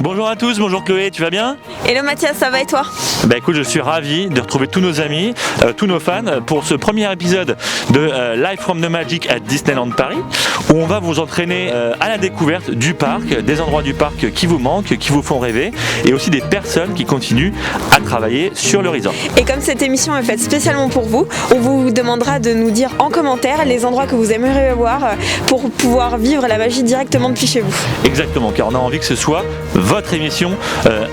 Bonjour à tous, bonjour Chloé, tu vas bien? Hello Mathias, ça va et toi? Bah écoute, je suis ravi de retrouver tous nos amis, tous nos fans pour ce premier épisode de Live from the Magic à Disneyland Paris, où on va vous entraîner à la découverte du parc, des endroits du parc qui vous manquent, qui vous font rêver, et aussi des personnes qui continuent à travailler sur le resort. Et comme cette émission est faite spécialement pour vous, on vous demandera de nous dire en commentaire les endroits que vous aimeriez voir pour pouvoir vivre la magie directement depuis chez vous. Exactement, car on a envie que ce soit votre émission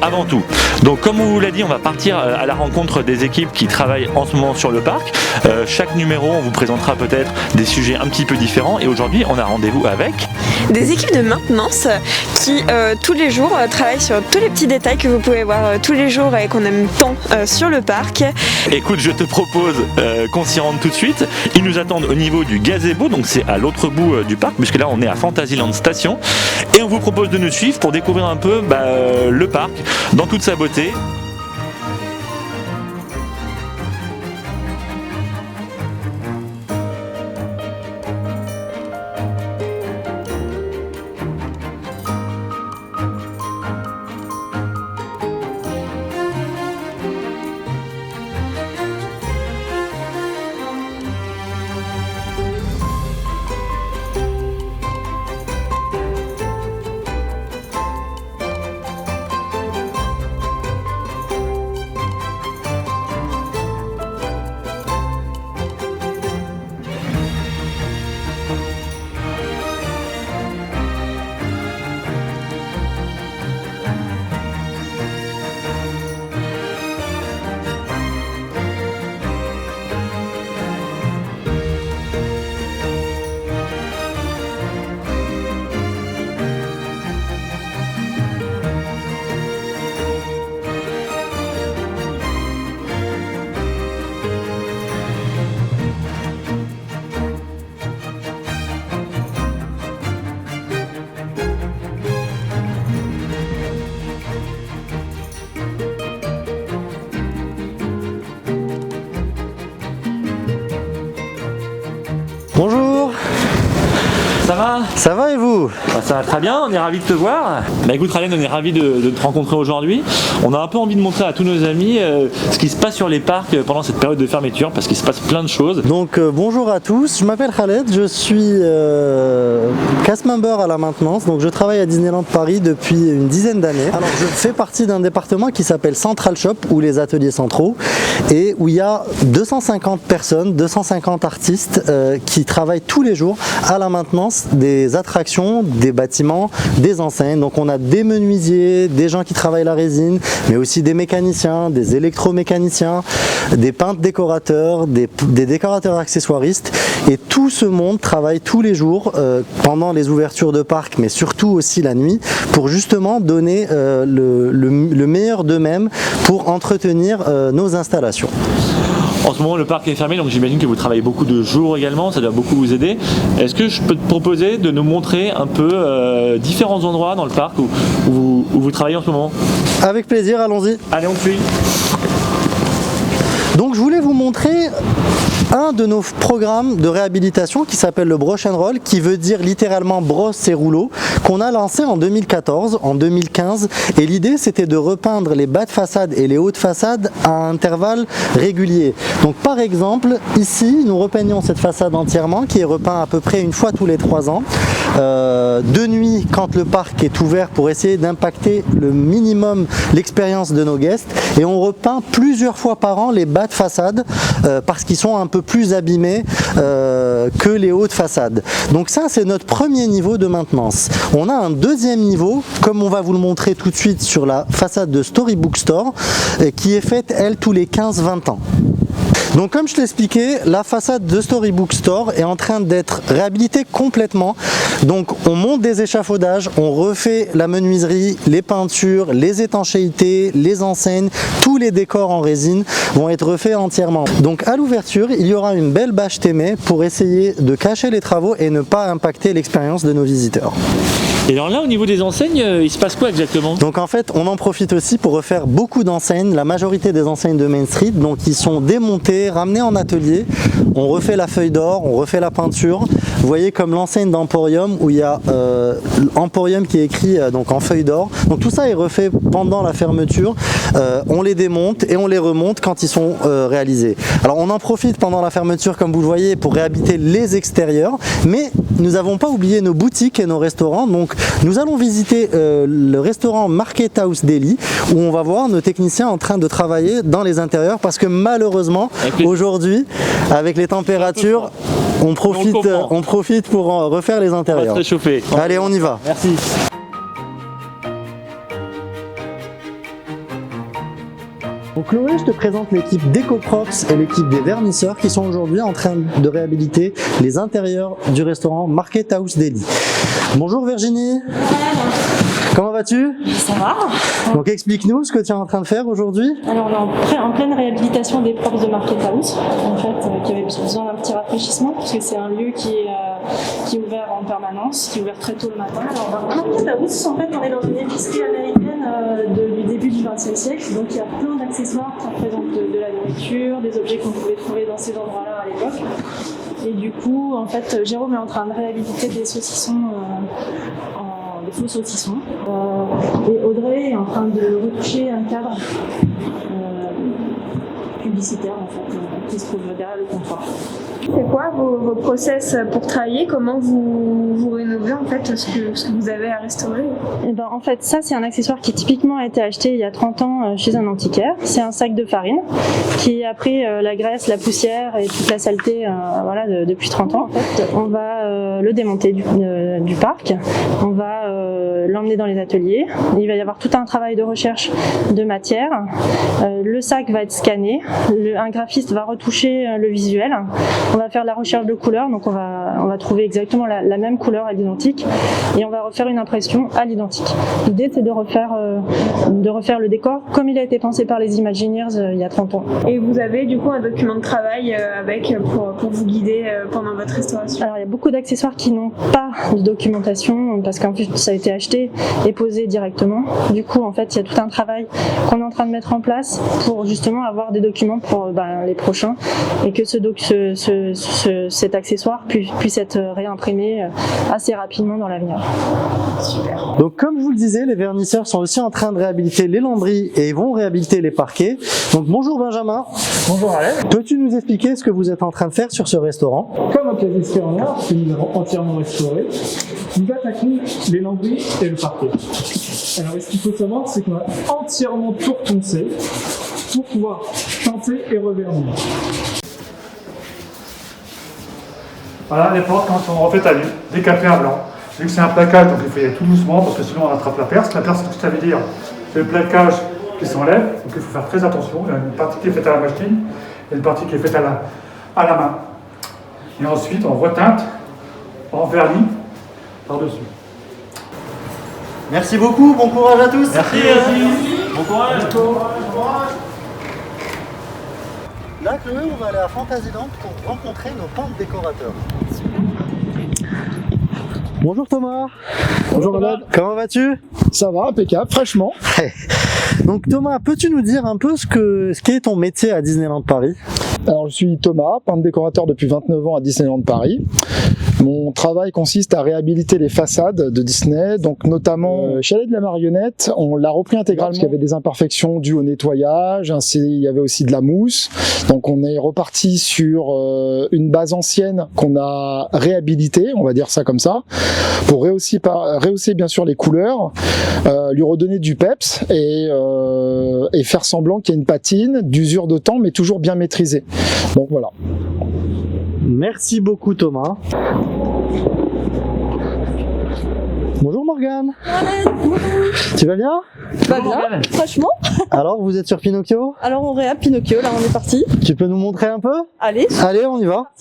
avant tout. Donc comme on vous l'a dit, on va partir à la rencontre des équipes qui travaillent en ce moment sur le parc. Chaque numéro, on vous présentera peut-être des sujets un petit peu différents, et aujourd'hui on a rendez-vous avec des équipes de maintenance qui tous les jours travaillent sur tous les petits détails que vous pouvez voir tous les jours et qu'on aime tant sur le parc. Écoute, je te propose qu'on s'y rende tout de suite. Ils nous attendent au niveau du gazebo, donc c'est à l'autre bout du parc, puisque là on est à Fantasyland Station, et on vous propose de nous suivre pour découvrir un peu le parc dans toute sa beauté. Bonjour. Ça va? Ça va et vous? Ça va très bien, on est ravis de te voir. Écoute Ralen, on est ravis de te rencontrer aujourd'hui. On a un peu envie de montrer à tous nos amis ce qui se passe sur les parcs pendant cette période de fermeture, parce qu'il se passe plein de choses. Donc bonjour à tous, je m'appelle Khaled, je suis cast member à la maintenance, donc je travaille à Disneyland Paris depuis une dizaine d'années. Alors je fais partie d'un département qui s'appelle Central Shop, ou les ateliers centraux, et où il y a 250 personnes, 250 artistes qui travaillent tous les jours à la maintenance des attractions, des bâtiments, des enseignes. Donc on a des menuisiers, des gens qui travaillent la résine, mais aussi des mécaniciens, des électromécaniciens, des peintres décorateurs, des décorateurs accessoiristes, et tout ce monde travaille tous les jours pendant les ouvertures de parc, mais surtout aussi la nuit, pour justement donner le meilleur d'eux-mêmes pour entretenir nos installations. En ce moment, le parc est fermé, donc j'imagine que vous travaillez beaucoup de jours également, ça doit beaucoup vous aider. Est-ce que je peux te proposer de nous montrer un peu différents endroits dans le parc où vous travaillez en ce moment? Avec plaisir, allons-y. Allez, on suit. Donc je voulais vous montrer un de nos programmes de réhabilitation qui s'appelle le Brush and Roll, qui veut dire littéralement brosse et rouleau, qu'on a lancé en 2014, en 2015, et l'idée c'était de repeindre les bas de façade et les hauts de façade à intervalles réguliers. Donc par exemple, ici nous repeignons cette façade entièrement, qui est repeint à peu près une fois tous les 3 ans, de nuit quand le parc est ouvert, pour essayer d'impacter le minimum l'expérience de nos guests, et on repeint plusieurs fois par an les bas de façade parce qu'ils sont un peu plus abîmés que les hauts de façade. Donc ça, c'est notre premier niveau de maintenance. On a un deuxième niveau, comme on va vous le montrer tout de suite sur la façade de Storybook Store, qui est faite, elle, tous les 15-20 ans. Donc comme je l'expliquais, la façade de Storybook Store est en train d'être réhabilitée complètement. Donc on monte des échafaudages, on refait la menuiserie, les peintures, les étanchéités, les enseignes, tous les décors en résine vont être refaits entièrement. Donc à l'ouverture, il y aura une belle bâche témée pour essayer de cacher les travaux et ne pas impacter l'expérience de nos visiteurs. Et alors là, au niveau des enseignes, il se passe quoi exactement? Donc en fait, on en profite aussi pour refaire beaucoup d'enseignes, la majorité des enseignes de Main Street, donc ils sont démontées, ramenées en atelier, on refait la feuille d'or, on refait la peinture. Vous voyez comme l'enseigne d'Emporium où il y a Emporium qui est écrit donc en feuille d'or. Donc tout ça est refait pendant la fermeture, on les démonte et on les remonte quand ils sont réalisés. Alors on en profite pendant la fermeture comme vous le voyez pour réhabiliter les extérieurs, mais nous n'avons pas oublié nos boutiques et nos restaurants. Donc nous allons visiter le restaurant Market House Delhi où on va voir nos techniciens en train de travailler dans les intérieurs parce que malheureusement aujourd'hui avec les températures on profite pour refaire les On va intérieurs. se réchauffer. Allez, on y va. Merci. Donc Chloé, je te présente l'équipe d'EcoProx et l'équipe des vernisseurs qui sont aujourd'hui en train de réhabiliter les intérieurs du restaurant Market House Delhi. Bonjour Virginie. Comment vas-tu? Ça va. Donc explique-nous ce que tu es en train de faire aujourd'hui. Alors on est en pleine réhabilitation des props de Market House, en fait, qui avait besoin d'un petit rafraîchissement puisque c'est un lieu qui est ouvert en permanence, qui est ouvert très tôt le matin. Alors Market House, en fait, on est dans une épicerie américaine du début du XXe siècle, donc il y a plein d'accessoires qui représentent de la nourriture, des objets qu'on pouvait trouver dans ces endroits-là à l'époque. Et du coup, en fait, Jérôme est en train de réhabiliter des saucissons des faux saucissons. Et Audrey est en train de retoucher un cadre publicitaire en fait, qui se trouve derrière le comptoir. C'est quoi vos process pour travailler? Comment vous rénovez en fait ce que vous avez à restaurer? Et ben, en fait, ça c'est un accessoire qui typiquement a été acheté il y a 30 ans chez un antiquaire. C'est un sac de farine qui a pris la graisse, la poussière et toute la saleté voilà, depuis 30 ans. En fait, on va le démonter du parc, on va l'emmener dans les ateliers. Il va y avoir tout un travail de recherche de matière. Le sac va être scanné, un graphiste va retoucher le visuel. On va faire la recherche de couleurs, donc on va trouver exactement la même couleur à l'identique et on va refaire une impression à l'identique. L'idée c'est de refaire le décor comme il a été pensé par les Imagineers il y a 30 ans. Et vous avez du coup un document de travail pour vous guider pendant votre restauration? Alors il y a beaucoup d'accessoires qui n'ont pas de documentation parce qu'en plus ça a été acheté et posé directement. Du coup en fait il y a tout un travail qu'on est en train de mettre en place pour justement avoir des documents pour les prochains et que cet accessoire puisse être réimprimé assez rapidement dans l'avenir. Super. Donc comme je vous le disais, les vernisseurs sont aussi en train de réhabiliter les lambris et ils vont réhabiliter les parquets. Donc bonjour Benjamin. Bonjour Alain. Peux-tu nous expliquer ce que vous êtes en train de faire sur ce restaurant? Comme au Casisquet en Noir, que nous avons entièrement restauré, nous attaquons les lambris et le parquet. Alors ce qu'il faut savoir, c'est qu'on a entièrement tout reponcé pour pouvoir teinter et revernir. Voilà les portes quand on refait à nu, décapées à blanc. Vu que c'est un plaquage, donc il faut y aller tout doucement parce que sinon on attrape la perce. La perce, c'est ce que ça veut dire, c'est le plaquage qui s'enlève, donc il faut faire très attention. Il y a une partie qui est faite à la machine et une partie qui est faite à la main. Et ensuite on reteinte en vernis par-dessus. Merci beaucoup, bon courage à tous. Merci. Bon courage. Là, Chloé, on va aller à Fantasyland pour rencontrer nos peintres décorateurs. Bonjour Thomas. Bonjour Alain. Comment vas-tu? Ça va, impeccable, fraîchement. Donc Thomas, peux-tu nous dire un peu ce qu'est ton métier à Disneyland Paris? Alors je suis Thomas, peintre décorateur depuis 29 ans à Disneyland Paris. Mon travail consiste à réhabiliter les façades de Disney, donc notamment Chalet de la Marionnette, on l'a repris intégralement parce qu'il y avait des imperfections dues au nettoyage, ainsi il y avait aussi de la mousse, donc on est reparti sur une base ancienne qu'on a réhabilitée, on va dire ça comme ça, pour rehausser bien sûr les couleurs, lui redonner du peps et faire semblant qu'il y a une patine, d'usure de temps mais toujours bien maîtrisée. Donc voilà. Merci beaucoup Thomas. Bonjour Morgane. Tu vas bien? Pas bien, franchement. Alors vous êtes sur Pinocchio? Alors on réa Pinocchio, là on est parti. Tu peux nous montrer un peu? Allez. Allez, on y va.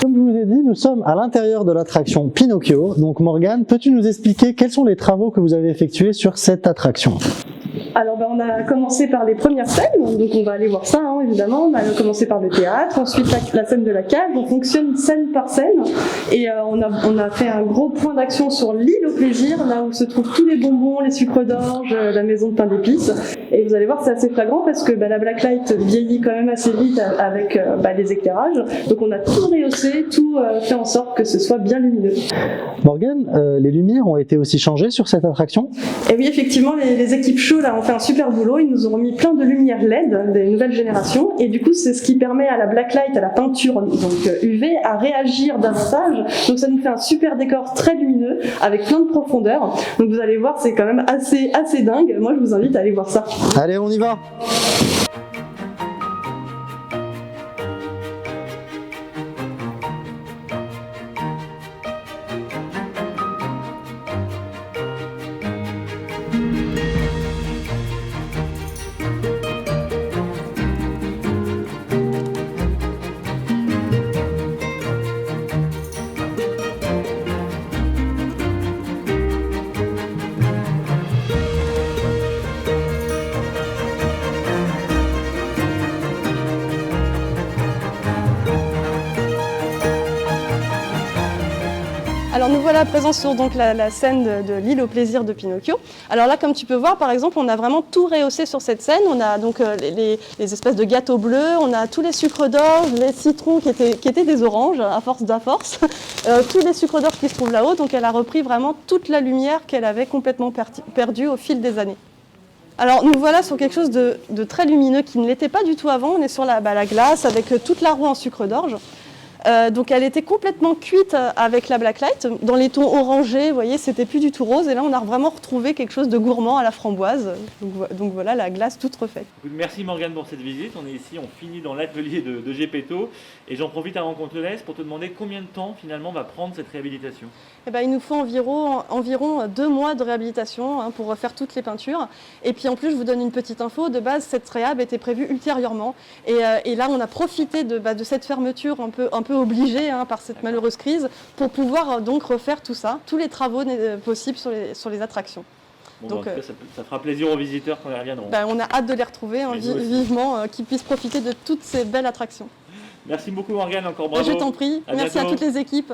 Comme je vous ai dit, nous sommes à l'intérieur de l'attraction Pinocchio. Donc Morgane, peux-tu nous expliquer quels sont les travaux que vous avez effectués sur cette attraction? Alors on a commencé par les premières scènes, donc on va aller voir ça évidemment. On a commencé par le théâtre, ensuite la scène de la cave. On fonctionne scène par scène et on a fait un gros point d'action sur l'île au plaisir, là où se trouvent tous les bonbons, les sucres d'orge, la maison de pain d'épices. Et vous allez voir, c'est assez flagrant parce que la blacklight vieillit quand même assez vite avec les éclairages. Donc on a tout rehaussé, tout fait en sorte que ce soit bien lumineux. Morgane, les lumières ont été aussi changées sur cette attraction? Et oui, effectivement, les équipes show là ont fait un super boulot. Ils nous ont mis plein de lumières LED des nouvelles générations, et du coup, c'est ce qui permet à la blacklight, à la peinture donc UV, à réagir davantage. Donc ça nous fait un super décor très lumineux avec plein de profondeur. Donc vous allez voir, c'est quand même assez dingue. Moi, je vous invite à aller voir ça. Allez, on y va! Alors nous voilà à présent sur donc la scène de l'île au plaisir de Pinocchio. Alors là, comme tu peux voir, par exemple, on a vraiment tout rehaussé sur cette scène. On a donc les espèces de gâteaux bleus, on a tous les sucres d'orge, les citrons qui étaient des oranges, à force, tous les sucres d'orge qui se trouvent là-haut. Donc elle a repris vraiment toute la lumière qu'elle avait complètement perdue au fil des années. Alors nous voilà sur quelque chose de très lumineux qui ne l'était pas du tout avant. On est sur la glace avec toute la roue en sucre d'orge. Donc elle était complètement cuite avec la blacklight. Dans les tons orangés, vous voyez, c'était plus du tout rose. Et là, on a vraiment retrouvé quelque chose de gourmand à la framboise. Donc voilà, la glace toute refaite. Merci Morgane pour cette visite. On est ici, on finit dans l'atelier de Gepetto. Et j'en profite avant qu'on te laisse pour te demander combien de temps finalement va prendre cette réhabilitation. Il nous faut environ 2 mois de réhabilitation pour refaire toutes les peintures. Et puis en plus, je vous donne une petite info. De base, cette réhab était prévue ultérieurement. Et là, on a profité de cette fermeture un peu obligée par cette malheureuse crise pour pouvoir donc refaire tout ça, tous les travaux possibles sur les attractions. Bon, donc, en tout cas, ça fera plaisir aux visiteurs quand ils reviendront. On a hâte de les retrouver, vivement, qu'ils puissent profiter de toutes ces belles attractions. Merci beaucoup Morgane, encore bravo. Je t'en prie, merci à toutes les équipes.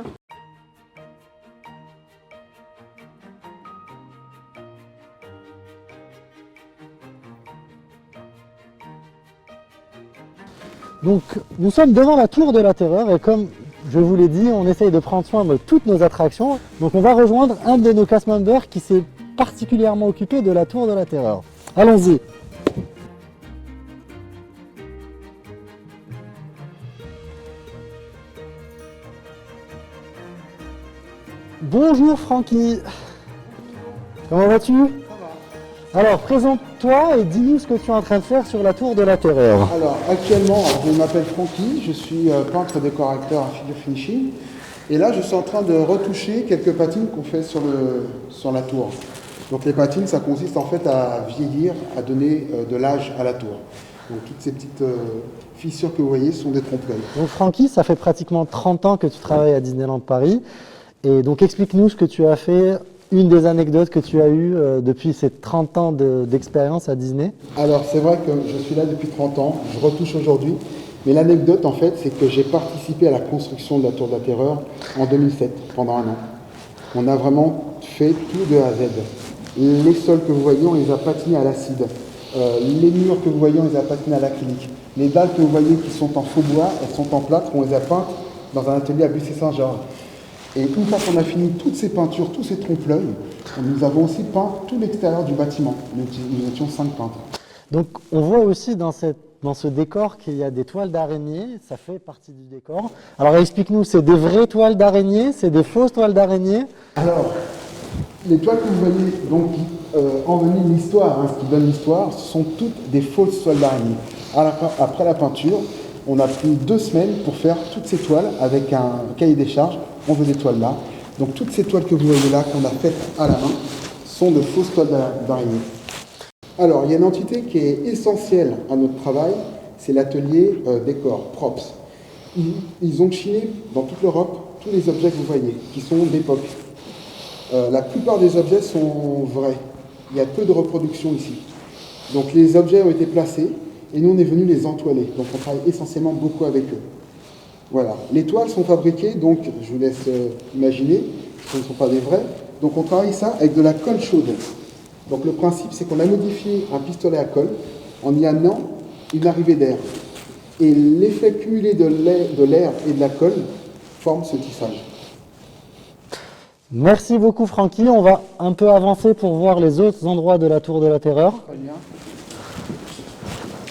Donc nous sommes devant la Tour de la Terreur et comme je vous l'ai dit, on essaye de prendre soin de toutes nos attractions. Donc on va rejoindre un de nos cast members qui s'est particulièrement occupé de la Tour de la Terreur. Allons-y. Bonjour Francky. Comment vas-tu? Alors, présente-toi et dis-nous ce que tu es en train de faire sur la Tour de la Terreur. Alors, actuellement, je m'appelle Francky, je suis peintre décorateur à figure finishing. Et là, je suis en train de retoucher quelques patines qu'on fait sur la tour. Donc les patines, ça consiste en fait à vieillir, à donner de l'âge à la tour. Donc toutes ces petites fissures que vous voyez sont des trompe-l'œil. Donc Francky, ça fait pratiquement 30 ans que tu travailles à Disneyland Paris. Et donc explique-nous ce que tu as fait. Une des anecdotes que tu as eues depuis ces 30 ans d'expérience à Disney? Alors c'est vrai que je suis là depuis 30 ans, je retouche aujourd'hui, mais l'anecdote en fait c'est que j'ai participé à la construction de la Tour de la Terreur en 2007, pendant un an. On a vraiment fait tout de A à Z. Les sols que vous voyez, on les a patinés à l'acide. Les murs que vous voyez, on les a patinés à l'acrylique. Les dalles que vous voyez qui sont en faux bois, elles sont en plâtre, on les a peintes dans un atelier à Bussy-Saint-Georges. Et une fois qu'on a fini toutes ces peintures, tous ces trompe-l'œil, nous avons aussi peint tout l'extérieur du bâtiment. Nous étions 5 peintres. Donc on voit aussi dans ce décor qu'il y a des toiles d'araignée, ça fait partie du décor. Alors explique-nous, c'est des vraies toiles d'araignée, c'est des fausses toiles d'araignée? Alors, les toiles que vous voyez, donc, enveniment l'histoire, ce qui donne l'histoire, ce sont toutes des fausses toiles d'araignée. Après la peinture, on a pris 2 semaines pour faire toutes ces toiles avec un cahier des charges. On veut des toiles là. Donc toutes ces toiles que vous voyez là, qu'on a faites à la main, sont de fausses toiles d'araignée. Alors, il y a une entité qui est essentielle à notre travail, c'est l'atelier décor, props. Ils ont chiné dans toute l'Europe tous les objets que vous voyez, qui sont d'époque. La plupart des objets sont vrais. Il y a peu de reproduction ici. Donc les objets ont été placés et nous on est venu les entoiler. Donc on travaille essentiellement beaucoup avec eux. Voilà. Les toiles sont fabriquées, donc je vous laisse imaginer, ce ne sont pas des vrais. Donc on travaille ça avec de la colle chaude. Donc le principe c'est qu'on a modifié un pistolet à colle en y amenant une arrivée d'air. Et l'effet cumulé de l'air et de la colle forme ce tissage. Merci beaucoup Francky, on va un peu avancer pour voir les autres endroits de la Tour de la Terreur. Très bien.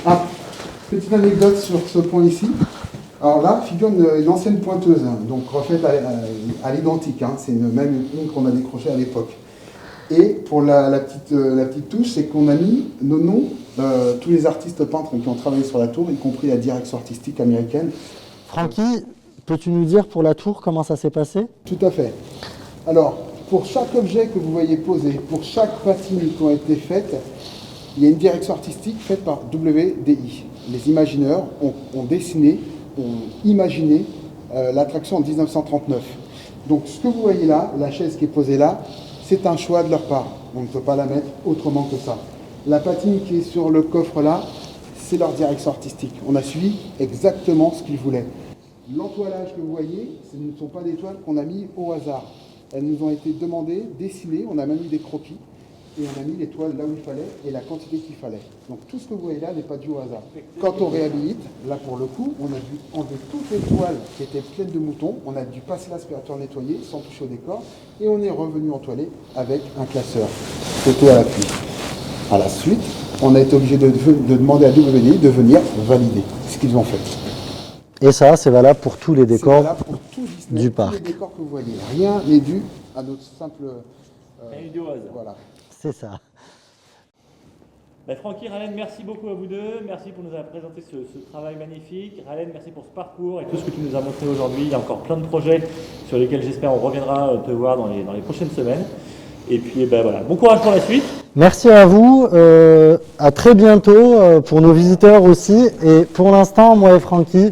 Ah, petite anecdote sur ce point ici. Alors là, figure une ancienne pointeuse, hein, donc refaite à l'identique, hein, c'est même une qu'on a décrochée à l'époque. Et pour la petite touche, c'est qu'on a mis nos noms, tous les artistes peintres qui ont travaillé sur la tour, y compris la direction artistique américaine. Francky, peux-tu nous dire pour la tour comment ça s'est passé? Tout à fait. Alors, pour chaque objet que vous voyez posé, pour chaque patine qui ont été faites, il y a une direction artistique faite par WDI. Les imagineurs ont dessiné, ont imaginé l'attraction en 1939. Donc ce que vous voyez là, la chaise qui est posée là, c'est un choix de leur part. On ne peut pas la mettre autrement que ça. La patine qui est sur le coffre là, c'est leur direction artistique. On a suivi exactement ce qu'ils voulaient. L'entoilage que vous voyez, ce ne sont pas des toiles qu'on a mis au hasard. Elles nous ont été demandées, dessinées, on a même mis des croquis, et on a mis les toiles là où il fallait, et la quantité qu'il fallait. Donc tout ce que vous voyez là n'est pas dû au hasard. Quand on réhabilite, là pour le coup, on a dû enlever toutes les toiles qui étaient pleines de moutons, on a dû passer l'aspirateur nettoyer sans toucher au décor, et on est revenu entoiler avec un classeur, photo à l'appui. À la suite, on a été obligé de demander à WDI de venir valider ce qu'ils ont fait. Et ça, c'est valable pour tous les décors pour tout Disney, du tous parc. les décors que vous voyez. Rien n'est dû à notre simple... voilà. C'est ça. Francky, Ralen, merci beaucoup à vous deux. Merci pour nous avoir présenté ce travail magnifique. Ralen, merci pour ce parcours et tout ce que tu nous as montré aujourd'hui. Il y a encore plein de projets sur lesquels j'espère on reviendra te voir dans les prochaines semaines. Et puis voilà, bon courage pour la suite. Merci à vous, à très bientôt pour nos visiteurs aussi. Et pour l'instant, moi et Francky,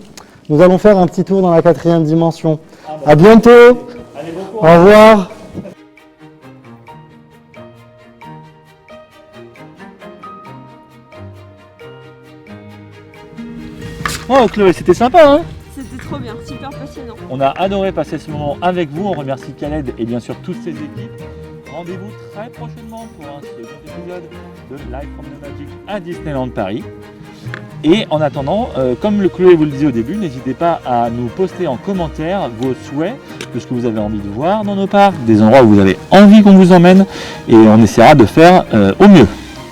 nous allons faire un petit tour dans la 4e dimension. À bientôt. Allez, bon courage. Au revoir. Oh Chloé, c'était sympa hein? C'était trop bien, super passionnant. On a adoré passer ce moment avec vous. On remercie Khaled et bien sûr toutes ses équipes. Rendez-vous très prochainement pour un second épisode de Live from the Magic à Disneyland Paris. Et en attendant, comme le Chloé vous le disait au début, n'hésitez pas à nous poster en commentaire vos souhaits de ce que vous avez envie de voir dans nos parcs, des endroits où vous avez envie qu'on vous emmène, et on essaiera de faire au mieux.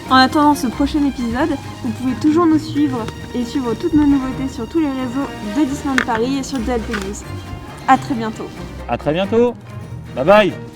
En attendant ce prochain épisode, vous pouvez toujours nous suivre et suivre toutes nos nouveautés sur tous les réseaux de Disneyland Paris et sur DLP News. A très bientôt. À très bientôt. Bye bye.